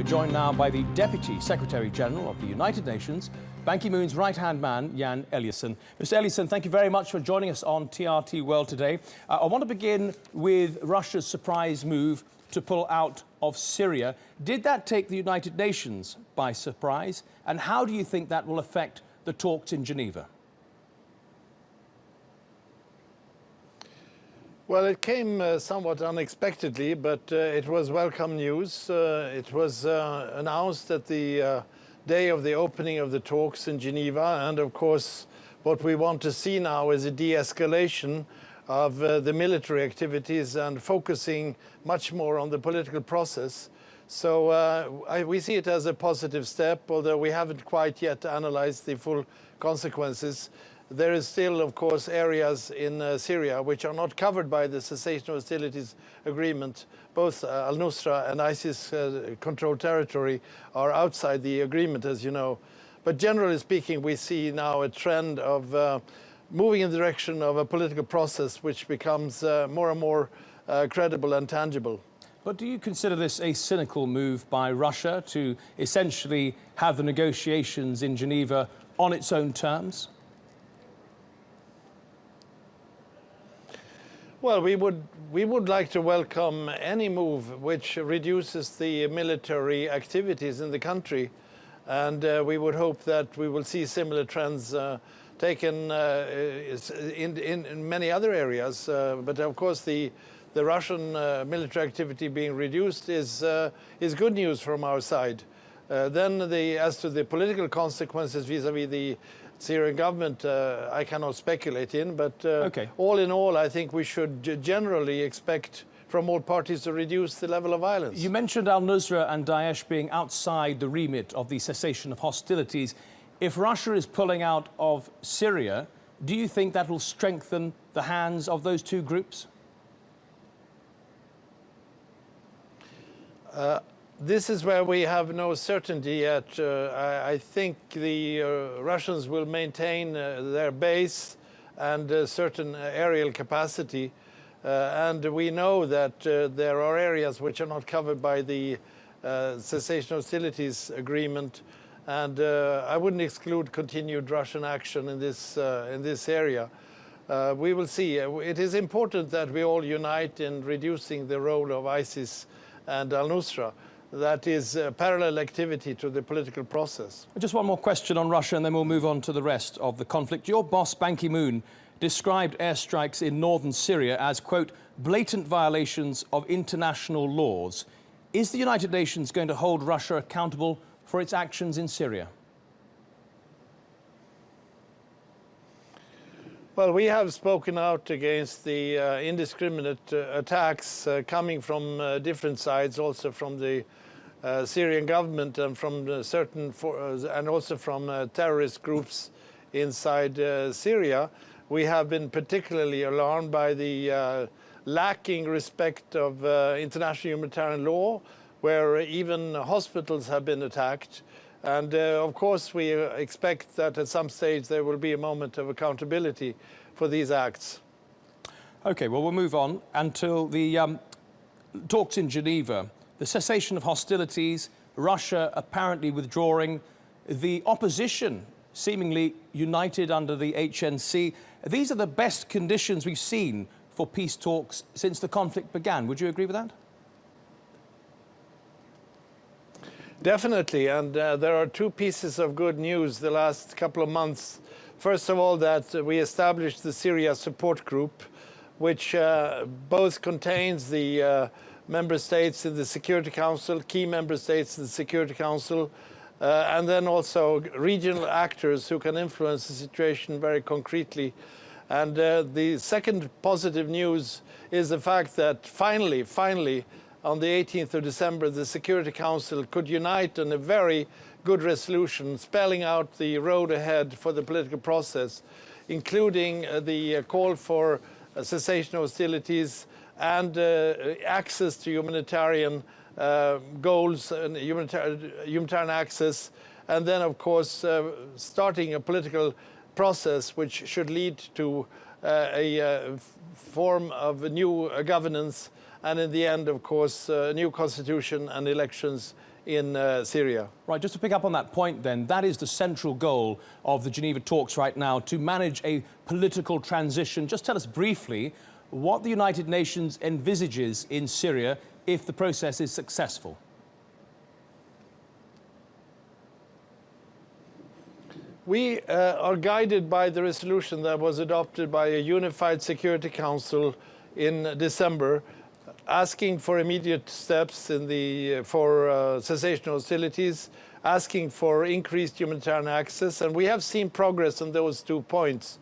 joined now by the Deputy Secretary General of the United Nations, Ban Ki-moon's right-hand man, Jan Eliasson. Mr. Eliasson, thank you very much for joining us on TRT World today. I want to begin with Russia's surprise move to pull out of Syria. Did that take the United Nations by surprise? And how do you think that will affect the talks in Geneva? Well, it came somewhat unexpectedly, but it was welcome news. It was announced at the day of the opening of the talks in Geneva, and of course what we want to see now is a de-escalation of the military activities and focusing much more on the political process. So we see it as a positive step, although we haven't quite yet analyzed the full consequences. There is still, of course, areas in Syria which are not covered by the cessation of hostilities agreement. Both al-Nusra and ISIS controlled territory are outside the agreement, as you know. But generally speaking, we see now a trend of moving in the direction of a political process which becomes more and more credible and tangible. But do you consider this a cynical move by Russia to essentially have the negotiations in Geneva on its own terms? Well, we would like to welcome any move which reduces the military activities in the country, and we would hope that we will see similar trends taken in many other areas. But of course, the Russian military activity being reduced is good news from our side. Then, as to the political consequences vis-à-vis the Syrian government, I cannot speculate in, but all in all, I think we should generally expect from all parties to reduce the level of violence. You mentioned al-Nusra and Daesh being outside the remit of the cessation of hostilities. If Russia is pulling out of Syria, do you think that will strengthen the hands of those two groups? This is where we have no certainty yet. I think the Russians will maintain their base and certain aerial capacity. And we know that there are areas which are not covered by the cessation of hostilities agreement. And I wouldn't exclude continued Russian action in this area. We will see. It is important that we all unite in reducing the role of ISIS and al-Nusra. That is parallel activity to the political process. Just one more question on Russia, and then we'll move on to the rest of the conflict. Your boss, Ban Ki-moon, described airstrikes in northern Syria as, quote, blatant violations of international laws. Is the United Nations going to hold Russia accountable for its actions in Syria? Well, we have spoken out against the indiscriminate attacks coming from different sides, also from the Syrian government and from and also from terrorist groups inside Syria. We have been particularly alarmed by the lacking respect of international humanitarian law, where even hospitals have been attacked. And of course, we expect that at some stage there will be a moment of accountability for these acts. OK, well, we'll move on until the talks in Geneva. The cessation of hostilities, Russia apparently withdrawing, the opposition seemingly united under the HNC. These are the best conditions we've seen for peace talks since the conflict began. Would you agree with that? Definitely, and there are two pieces of good news the last couple of months. First of all, that we established the Syria Support Group, which both contains the member states in the Security Council, key member states in the Security Council, and then also regional actors who can influence the situation very concretely. And the second positive news is the fact that finally, on the 18th of December, the Security Council could unite on a very good resolution spelling out the road ahead for the political process, including the call for cessation of hostilities and access to humanitarian goals and humanitarian access, and then, of course, starting a political process which should lead to a form of new governance and in the end, of course, a new constitution and elections in Syria. Right, just to pick up on that point then, that is the central goal of the Geneva talks right now, to manage a political transition. Just tell us briefly what the United Nations envisages in Syria if the process is successful. We are guided by the resolution that was adopted by a unified Security Council in December, asking for immediate steps for cessation of hostilities, asking for increased humanitarian access, and we have seen progress on those 2 points.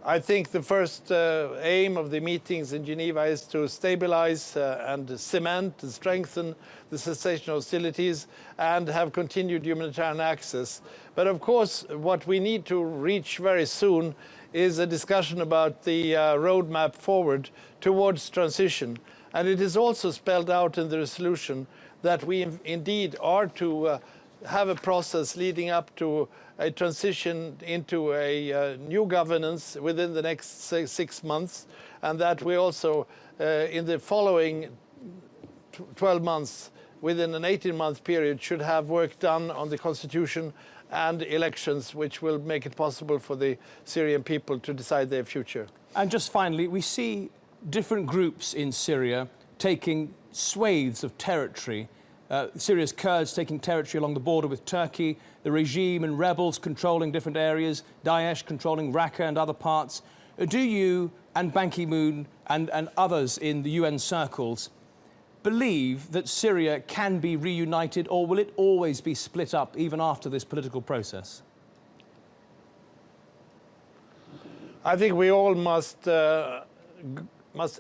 I think the first aim of the meetings in Geneva is to stabilize and cement and strengthen the cessation of hostilities and have continued humanitarian access. But of course, what we need to reach very soon is a discussion about the roadmap forward towards transition. And it is also spelled out in the resolution that we indeed are to have a process leading up to a transition into a new governance within the next 6 months, and that we also, in the following 12 months, within an 18-month period, should have work done on the constitution and elections, which will make it possible for the Syrian people to decide their future. And just finally, we see different groups in Syria taking swathes of territory. Syria's Kurds taking territory along the border with Turkey, the regime and rebels controlling different areas, Daesh controlling Raqqa and other parts. Do you and Ban Ki-moon and others in the UN circles believe that Syria can be reunited, or will it always be split up even after this political process? I think we all must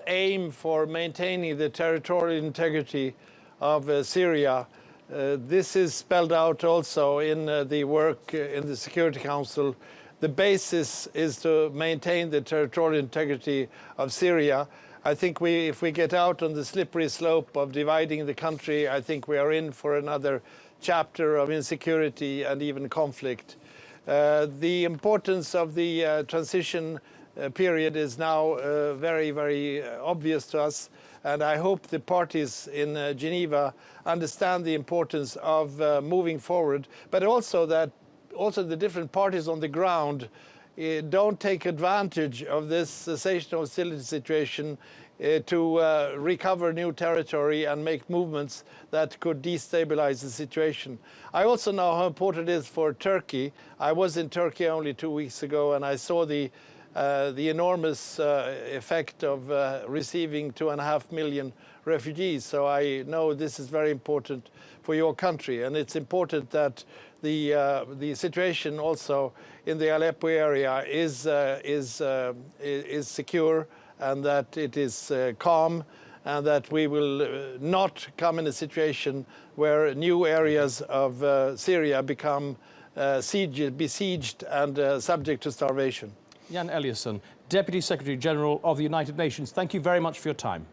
aim for maintaining the territorial integrity of Syria. This is spelled out also in the work in the Security Council. The basis is to maintain the territorial integrity of Syria. I think if we get out on the slippery slope of dividing the country, I think we are in for another chapter of insecurity and even conflict. The importance of the transition period is now very, very obvious to us. And I hope the parties in Geneva understand the importance of moving forward, but also that the different parties on the ground don't take advantage of this cessation of hostility situation to recover new territory and make movements that could destabilize the situation. I also know how important it is for Turkey. I was in Turkey only 2 weeks ago, and I saw the enormous effect of receiving 2.5 million refugees. So I know this is very important for your country, and it's important that the situation also in the Aleppo area is secure, and that it is calm, and that we will not come in a situation where new areas of Syria become besieged and subject to starvation. Jan Eliasson, Deputy Secretary General of the United Nations, thank you very much for your time.